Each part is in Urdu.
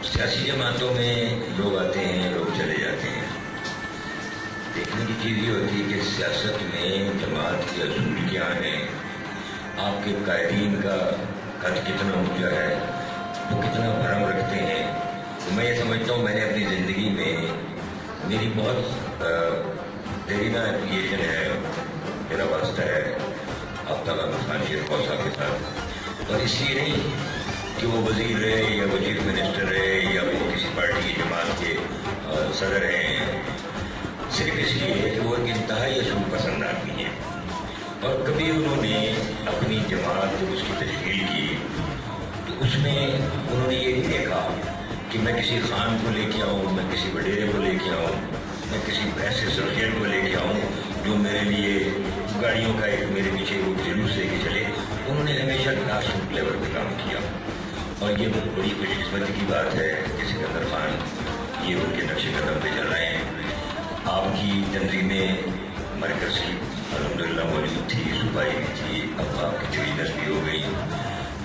سیاسی جماعتوں میں لوگ آتے ہیں، لوگ چلے جاتے ہیں. دیکھنے کی چیز یہ ہوتی ہے کہ سیاست میں جماعت کے اصول کیا ہیں، آپ کے قائدین کا قد کتنا اونچا ہے، وہ کتنا بھرم رکھتے ہیں. تو میں یہ سمجھتا ہوں میں نے اپنی زندگی میں میری بہت دیرینہ اپلیکیشن ہے، میرا واسطہ ہے آفتاب احمد خان شیر خوہ صاحب کے ساتھ. اور اس لیے نہیں کہ وہ وزیر رہے یا وہ چیف منسٹر رہے یا وہ کسی پارٹی کی جماعت کے صدر ہیں، صرف اس لیے کہ وہ ایک انتہائی اصول پسند آدمی ہیں. اور کبھی انہوں نے اپنی جماعت جب اس کی تشکیل کی تو اس میں انہوں نے یہ نہیں دیکھا کہ میں کسی خان کو لے کے آؤں، میں کسی وڈیرے کو لے کے آؤں، میں کسی پیسے سرجن کو لے کے آؤں جو میرے لیے گاڑیوں کا ایک میرے پیچھے وہ جلوس لے کے چلے. انہوں نے ہمیشہ گراس روٹ لیول پہ کام کیا، اور یہ بہت بڑی خوش قسمتی کی بات ہے کہ سکندر خان یہ ان کے نقش قدم پہ چل رہے ہیں. آپ کی تنظیمیں مرکز کی الحمدللہ موجود تھی، صوبائی بھی تھی، اب آپ کی ڈویژنس بھی ہو گئی،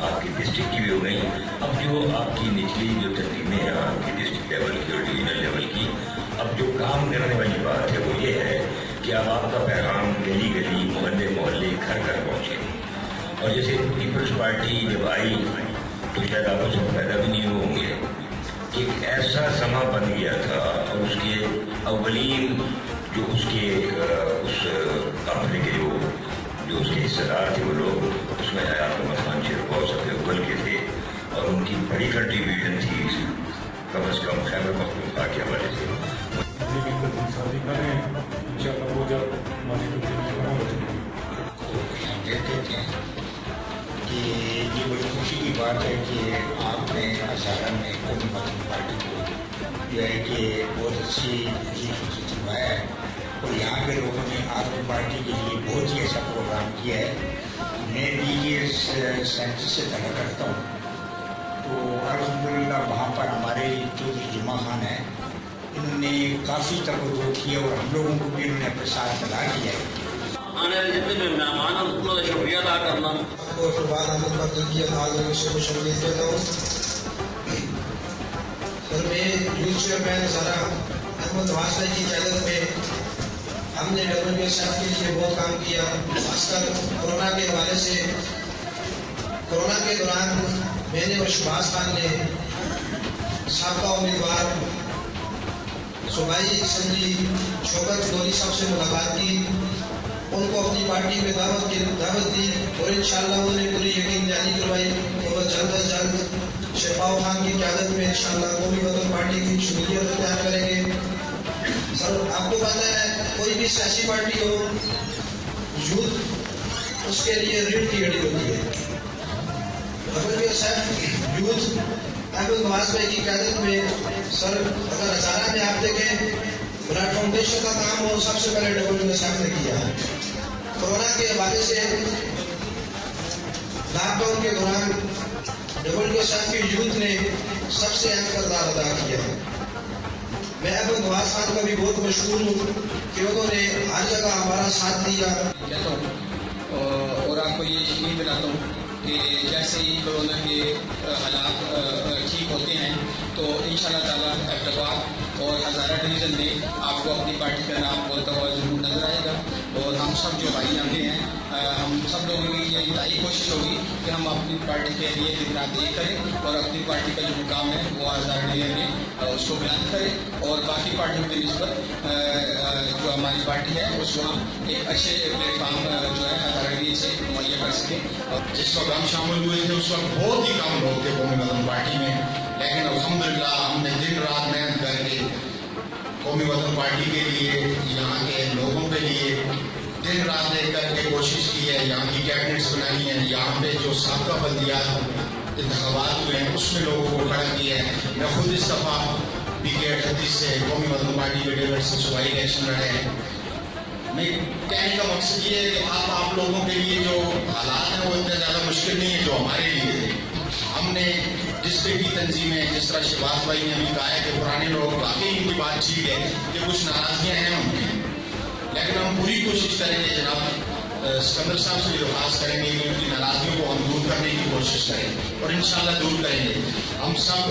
آپ کی ڈسٹرکٹ کی بھی ہو گئی. اب جو آپ کی نچلی جو تنظیمیں ہیں آپ کی ڈسٹرکٹ لیول کی اور ڈویژنل لیول کی، اب جو کام کرنے والی بات ہے وہ یہ ہے کہ اب آپ کا پیغام گلی گلی، محلے محلے، گھر گھر پہنچے. اور جیسے پیپلز پارٹی جب آئی تو شاید آپ اس کو پیدا بھی نہیں ہوں گے کہ ایک ایسا سما بن گیا تھا، اور اس کے اولین جو اس کے اس قافلے کے جو اس کے حصہ دار تھے وہ لوگ، اس میں حیات احمد خان شیر خوہ سب سے اول کے تھے، اور ان کی بڑی کنٹریبیوشن تھی کم از کم خیبر پختونخوا کے حوالے سے. کہتے تھے کہ یہ بڑی خوشی کی بات ہے کہ آپ نے ہزارہ میں قومی مدد پارٹی کو جو ہے کہ بہت اچھی چلوایا ہے، اور یہاں کے لوگوں نے آپ کی پارٹی کے لیے بہت ہی ایسا پروگرام کیا ہے. میں بھی یہ سینٹر سے تعلق رکھتا ہوں، تو الحمدللہ وہاں پر ہمارے جو جمعہ خان ہیں انہوں نے کافی توجہ کیا، اور ہم لوگوں کو بھی انہوں نے اپنے ساتھ ملا کیا ہے. آنے والے جتنے بھی مہمان ہیں ان کا شکریہ ادا کرنا. اور صبح احمد کا دل کیا تھا سے خوش آمدید کہتا ہوں. سر میں یوتھ چیئرمین سارا احمد واسطہ کی قیادت میں ہم نے WSF کے لیے بہت کام کیا، خاص کر کورونا کے حوالے سے. کورونا کے دوران میں نے اور شہباز خان نے سابقہ امیدوار صوبائی اسمبلی شوکت گوری صاحب سے ملاقات کی، ان کو اپنی پارٹی میں دعوت دی، اور انشاءاللہ انہوں نے پوری یقین دہانی کروائی کہ وہ جلد از جلد شفاؤ خان کی قیادت میں انشاءاللہ قومی وطن پارٹی کی شمولیت اختیار کریں گے. سر آپ کو پتہ ہے کوئی بھی سیاسی پارٹی ہو، یوتھ اس کے لیے ریڑھ کی ہڈی ہوتی ہے. یوتھ احمد نواز بھائی کی قیادت میں سر اگر ہزارہ میں آپ دیکھیں بلڈ فاؤنڈیشن کا کام وہ سب سے پہلے WSF نے کیا. کورونا کے حوالے سے لاک ڈاؤن کے دوران WSF کے یوتھ نے سب سے اہم کردار ادا کیا. میں احمد نواز خان کا بھی بہت مشکور ہوں کہ انہوں نے ہر جگہ ہمارا ساتھ دیا. کہتا ہوں اور آپ کو یہ یقین دلاتا ہوں کہ جیسے ہی کورونا کے حالات ٹھیک ہوتے ہیں تو انشاءاللہ تعالیٰ احتجاج اور ہزارہ ڈویژن میں آپ کو اپنی پارٹی کا نام بولتا ہوا ضرور نظر آئے گا. اور ہم سب جو بھائی یہاں ہیں ہم سب لوگوں کی یہ انتہائی کوشش ہوگی کہ ہم اپنی پارٹی کے لیے دن رات ایک کریں، اور اپنی پارٹی کا جو مقام ہے وہ ہزارہ ڈویژن میں اس کو بلند کریں، اور باقی پارٹیوں کی نسبت جو ہماری پارٹی ہے اس کو ہم ایک اچھے پلیٹ فارم جو ہے ہزارہ ڈویژن سے مہیا کر سکیں. جس وقت ہم شامل ہوئے تھے اس وقت بہت ہی کم لوگ تھے قومی وطن پارٹی میں، لیکن الحمدللہ ہم نے دن رات محنت کر کے قومی وطن پارٹی کے لیے، یہاں کے لوگوں کے لیے دن رات ایک کر کے کوشش کی ہے. یہاں کی کیبنٹس بنائی ہیں، یہاں پہ جو سابقہ بلدیات انتخابات ہوئے ہیں اس میں لوگوں کو کھڑا کیا ہے. میں خود اس دفعہ PK38 سے قومی وطن پارٹی کے ڈیلیگیٹ سے صوبائی الیکشن لڑے ہیں. میں کہنے کا مقصد یہ ہے کہ آپ لوگوں کے لیے جو حالات ہیں وہ اتنے زیادہ مشکل نہیں ہے جو ہمارے لیے تھے. ہم نے ڈسٹرکٹ کی تنظیمیں جس طرح شہباز بھائی نے بھی کہا ہے کہ پرانے لوگ واقعی ان کی بات ٹھیک ہے کہ کچھ ناراضگیاں ہیں ان کی، لیکن ہم پوری کوشش کریں گے جناب سکندر صاحب سے بھی درخواست کریں گے کہ ان کی ناراضگیوں کو ہم دور کرنے کی کوشش کریں، اور انشاءاللہ دور کریں گے. ہم سب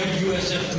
WSF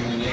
MNA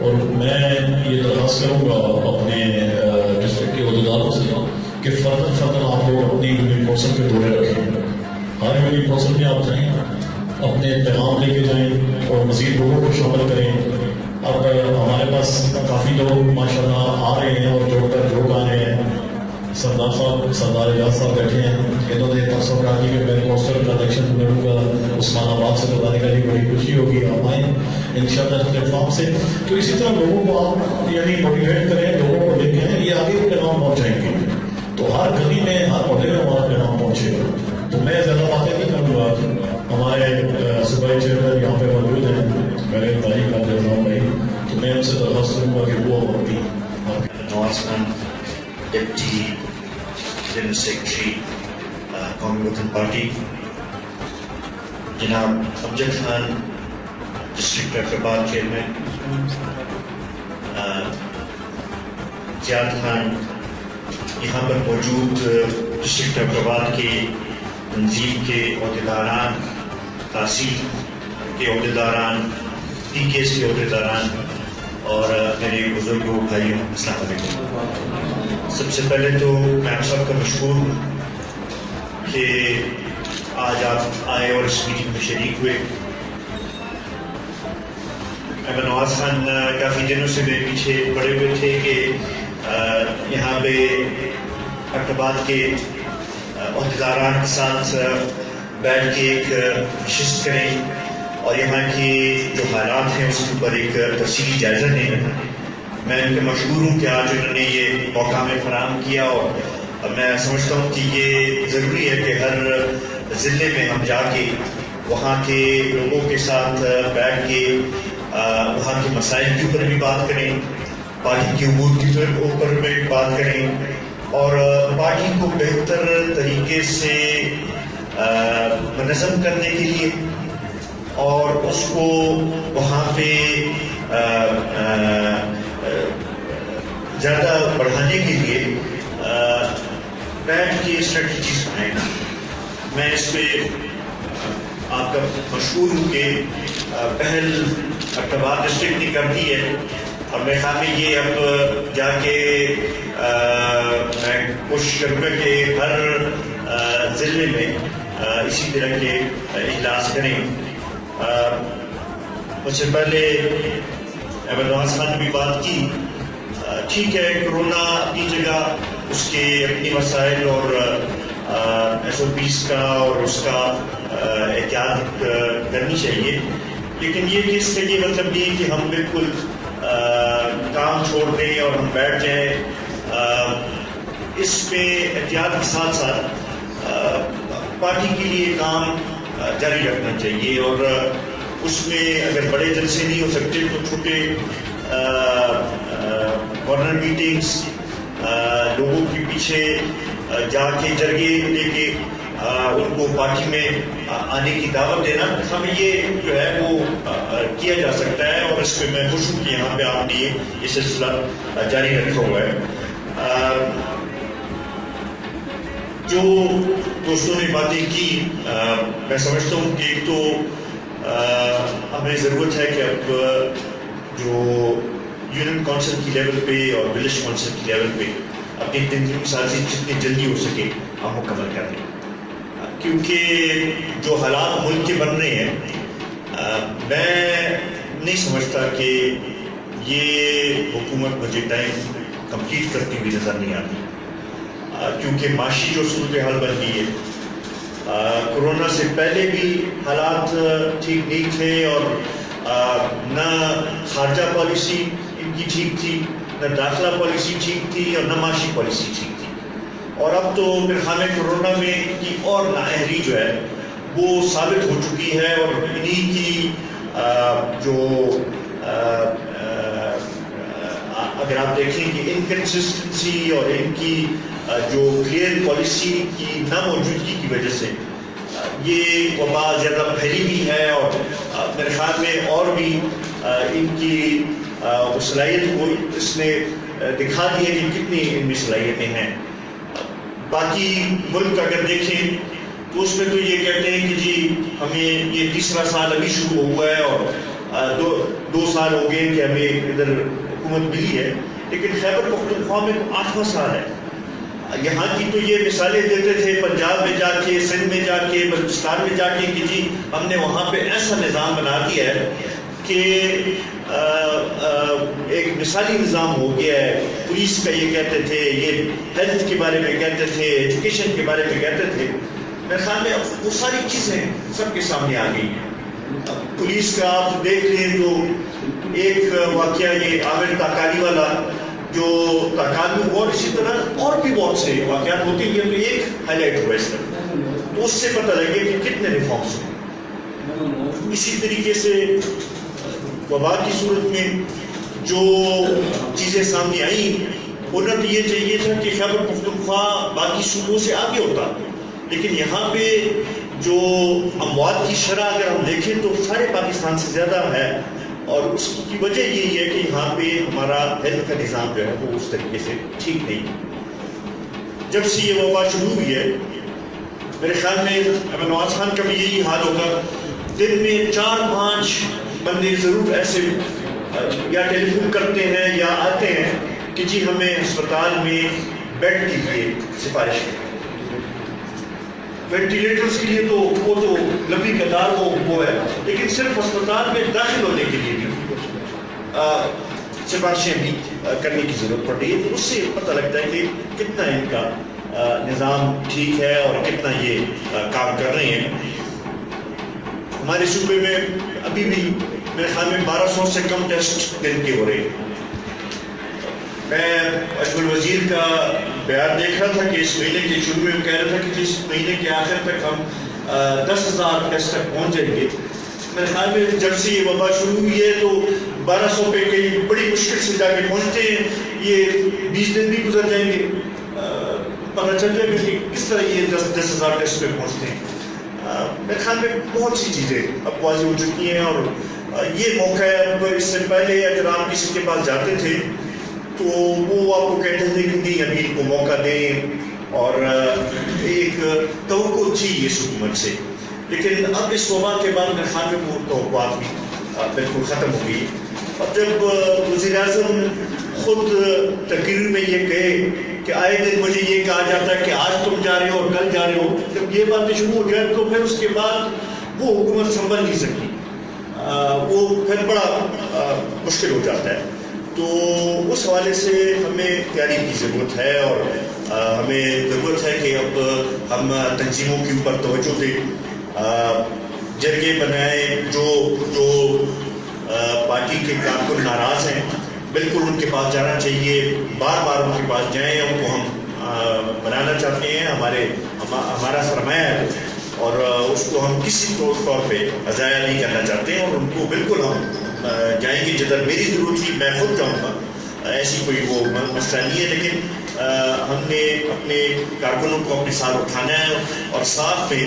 اور میں یہ درخواست کروں گا اپنے ڈسٹرکٹ کے عہدیداروں سے کہ فردر آپ لوگ اپنی یونٹ کونسل کے دورے رکھیں. ہر یونٹ کونسل میں آپ جائیں, اپنے پیغام لے کے جائیں اور مزید لوگوں کو شامل کریں. اب ہمارے پاس کافی لوگ ماشاء اللہ آ رہے ہیں اور جوڑ آ رہے ہیں. سردار صاحب, سردار اعجاز صاحب بیٹھے ہیں, انہوں نے پرسوں کہا کہ میں پوسٹر کا الیکشن لڑوں گا عثمان آباد سے, بتانے کا بھی بڑی خوشی ہوگی. آپ آئیں ان شاء اللہ پلیٹ فارم سے. تو اسی طرح لوگوں کو آپ یعنی موٹیویٹ کریں, لوگوں کو لے کے آئیں, یہ آگے بھی پیغام پہنچائیں گے. تو ہر گلی میں, ہر محلے میں ہمارا پیغام پہنچے گا. تو میں زیادہ باتیں نہیں کروں گا. ہمارے صوبائی چیئرمین یہاں پہ موجود ہیں, میرے تاریخ کا نظام بھائی, تو میں ان سے درخواست کروں گا کہ وہ اپنی Nawaz Khan deputy general secretary قومی وطن پارٹی, جناب امجد خان ڈسٹرکٹ اقرباد چیئرمین, زیاد خان یہاں پر موجود ڈسٹرکٹ اقرباد کے تنظیم کے عہدیداران, تحصیل کے عہدیداران, پی کیس کے عہدیداران اور میرے بزرگوں بھائیوں, السلام علیکم. سب سے پہلے تو میں آپ سب کا مشکور ہوں کہ آج آپ آئے اور اس میٹنگ میں شریک ہوئے. احمد نواز خان کافی دنوں سے میرے پیچھے پڑے ہوئے تھے کہ یہاں پہ اقرباد کے عہدیداران کے ساتھ بیٹھ کے ایک نشست کریں اور یہاں کی جو حالات ہیں اس کے اوپر ایک تفصیلی جائزہ لیں. میں ان کے مشکور ہوں کہ آج انہوں نے یہ موقع ہمیں فراہم کیا, اور میں سمجھتا ہوں کہ یہ ضروری ہے کہ ہر ضلع میں ہم جا کے وہاں کے لوگوں کے ساتھ بیٹھ کے وہاں کے مسائل کے اوپر بھی بات کریں, پارٹی کے امور کے اوپر بھی بات کریں, اور پارٹی کو بہتر طریقے سے منظم کرنے کے لیے اور اس کو وہاں پہ زیادہ بڑھانے کے لیے بیٹھ کے اسٹریٹجیز بنائیں. میں اس پہ آپ کا مشہور ہوں کہ پہل اقرباد ڈسٹرکٹ نے کر دی ہے, اور میرے خیال میں یہ اب جا کے میں کوشش کروں گا کہ ہر ضلع میں اسی طرح کے اجلاس کریں. مجھ سے پہلے احمد نواز خان نے بھی بات کی. ٹھیک ہے, کرونا اپنی جگہ, اس کے اپنی وسائل اور ایس او پیز کا اور اس کا احتیاط کرنی چاہیے, لیکن یہ کہ اس کا یہ مطلب نہیں کہ ہم بالکل کام چھوڑ دیں اور ہم بیٹھ جائیں. اس پہ احتیاط کے ساتھ ساتھ پارٹی کے لیے کام جاری رکھنا چاہیے, اور اس میں اگر بڑے جلسے نہیں ہو سکتے تو چھوٹے کارنر میٹنگز, لوگوں کے پیچھے جا کے جرگے لے کے ان کو پارٹی میں آنے کی دعوت دینا, ہمیں یہ جو ہے وہ کیا جا سکتا ہے, اور اس پہ میں خوش ہوں کہ یہاں پہ آپ نے یہ سلسلہ جاری رکھا ہوا ہے. جو دوستوں نے باتیں کی, میں سمجھتا ہوں کہ ایک تو ہمیں ضرورت ہے کہ اب جو یونین کونسل کی لیول پہ اور ولیج کونسل کی لیول پہ اپنی تنظیمی سازی جتنی جلدی ہو سکے ہم مکمل کر دیں, کیونکہ جو حالات ملک کے بن رہے ہیں, میں نہیں سمجھتا کہ یہ حکومت مجھے ٹائم کمپلیٹ کرتی ہوئی نظر نہیں آتی, کیونکہ معاشی جو صورتحال بن گئی ہے. کرونا سے پہلے بھی حالات ٹھیک نہیں تھے, اور نہ خارجہ پالیسی ان کی ٹھیک تھی, نہ داخلہ پالیسی ٹھیک تھی, اور نہ معاشی پالیسی ٹھیک تھی. اور اب تو میرے خیال میں کرونا میں ان کی اور نااہلی جو ہے وہ ثابت ہو چکی ہے, اور انہی کی جو اگر آپ دیکھیں کہ انکنسسٹنسی اور ان کی جو کلیئر پالیسی کی ناموجودگی کی وجہ سے یہ وبا زیادہ پھیلی بھی ہے, اور میرے خیال میں اور بھی ان کی صلاحیت کو اس نے دکھا دی ہے کہ کتنی ان میں صلاحیتیں ہیں. باقی ملک اگر دیکھیں تو اس میں تو یہ کہتے ہیں کہ جی ہمیں یہ تیسرا سال ابھی شروع ہوا ہے, اور دو سال ہو گئے کہ ہمیں ادھر حکومت ملی ہے، لیکن خیبر پختونخوا میں 8واں سال ہے۔ یہاں کی تو یہ مثالیں دیتے تھے پنجاب میں جا کے، سندھ میں جا کے، بلوچستان میں جا کے کہ جی ہم نے وہاں پہ ایسا نظام بنا دیا ہے کہ ایک مثالی نظام ہو گیا ہے۔ پولیس کا یہ کہتے تھے، یہ ہیلتھ کے بارے میں کہتے تھے، ایجوکیشن کے بارے میں کہتے تھے۔ میرے خیال میں وہ ساری چیزیں سب کے سامنے آ گئی ہیں۔ پولیس کا آپ دیکھ لیں تو ایک واقعہ یہ عامر تاکالی والا جو تاکال میں ہوا، اسی طرح اور بھی بہت سے واقعات ہوتے ہیں، تو ایک ہائی لائٹ ہوا اس طرح، تو اس سے پتہ لگے کہ کتنے ریفارمس ہوئے۔ اسی طریقے سے وبا کی صورت میں جو چیزیں سامنے آئیں، ہونا تو یہ چاہیے تھا کہ خیبر پختونخوا باقی صوبوں سے آگے ہوتا، لیکن یہاں پہ جو اموات کی شرح اگر ہم دیکھیں تو سارے پاکستان سے زیادہ ہے، اور اس کی وجہ یہی ہے کہ یہاں پہ ہمارا ہیلتھ کا نظام جو ہے وہ اس طریقے سے ٹھیک نہیں۔ جب سے یہ وبا شروع ہوئی ہے، میرے خیال میں اب نواز خان کا بھی یہی حال ہوگا، دن میں 4-5 بندے ضرور ایسے یا ٹیلی فون کرتے ہیں یا آتے ہیں کہ جی ہمیں ہسپتال میں بیڈ کے لیے سفارش کریں۔ وینٹیلیٹرز کے لیے تو وہ تو لمبی قطار وہ ہے، لیکن صرف ہسپتال میں داخل ہونے کے لیے بھی سفارشیں بھی کرنے کی ضرورت پڑ رہی ہے۔ تو اس سے پتہ لگتا ہے کہ کتنا ان کا نظام ٹھیک ہے اور کتنا یہ کام کر رہے ہیں۔ ہمارے صوبے میں ابھی بھی میرے خیال میں 1200 سے کم ٹیسٹ دن کے ہو رہے ہیں۔ میں اجمل وزیر کا بیان دیکھ رہا تھا کہ اس مہینے کے شروع میں کہہ رہا تھا کہ اس مہینے کے آخر تک ہم 10,000 ٹیسٹ تک پہنچ جائیں گے۔ میرے خیال میں جب سے یہ وبا شروع ہوئی ہے تو 1200 پہ کئی بڑی مشکل سے جا کے پہنچتے ہیں، یہ 20 دن بھی گزر جائیں گے، پتہ چل جائے گا کہ کس طرح یہ 10,000 ٹیسٹ پہ پہنچتے ہیں۔ میرے خیال میں بہت سی چیزیں اب واضح ہو چکی ہیں، اور یہ موقع ہے۔ اب اس سے پہلے اگر آپ کسی کے پاس جاتے تھے تو وہ آپ کو کہتے تھے کہ نہیں ابھی ان کو موقع دیں، اور ایک توقع تھی اس حکومت سے، لیکن اب اس وبا کے بعد میرے خیال میں وہ توقعات بھی بالکل ختم ہو گئی۔ اب جب وزیر اعظم خود تقریر میں یہ کہے کہ آئے دن مجھے یہ کہا جاتا ہے کہ آج تم جا رہے ہو اور کل جا رہے ہو، جب یہ باتیں شروع ہو جائیں تو پھر اس کے بعد وہ حکومت سنبھل نہیں سکتی، وہ پھر بڑا مشکل ہو جاتا ہے۔ تو اس حوالے سے ہمیں تیاری کی ضرورت ہے، اور ہمیں ضرورت ہے کہ اب ہم تنظیموں کے اوپر توجہ دیں، جرگے بنائیں۔ جو پارٹی کے کارکن ناراض ہیں بالکل ان کے پاس جانا چاہیے، بار بار ان کے پاس جائیں، ان کو ہم بنانا چاہتے ہیں، ہمارا سرمایہ ہے، اور اس کو ہم کسی طور پہ ضائع نہیں کرنا چاہتے ہیں، اور ان کو بالکل ہم جائیں گے جدھر میری ضرورت تھی میں خود جاؤں گا، ایسی کوئی وہ مسئلہ نہیں ہے۔ لیکن ہم نے اپنے کارکنوں کو اپنے ساتھ اٹھانا ہے، اور ساتھ میں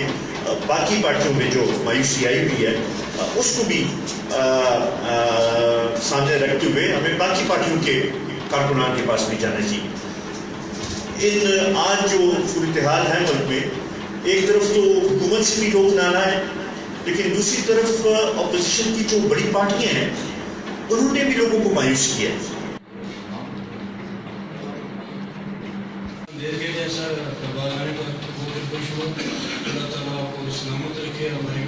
باقی پارٹیوں میں جو مایوسی آئی ہوئی ہے اس کو بھی سامنے رکھتے ہوئے ہمیں باقی پارٹیوں کے کارکنان کے پاس بھی جانا چاہیے۔ آج جو صورتحال ہے ملک میں، ایک طرف تو حکومت سے بھی لوگ ناراض ہیں، لیکن دوسری طرف اپوزیشن کی جو بڑی پارٹیاں ہیں انہوں نے بھی لوگوں کو مایوس کیا۔ جیسا اللہ تعالیٰ آپ کو سلامت رکھے، ہماری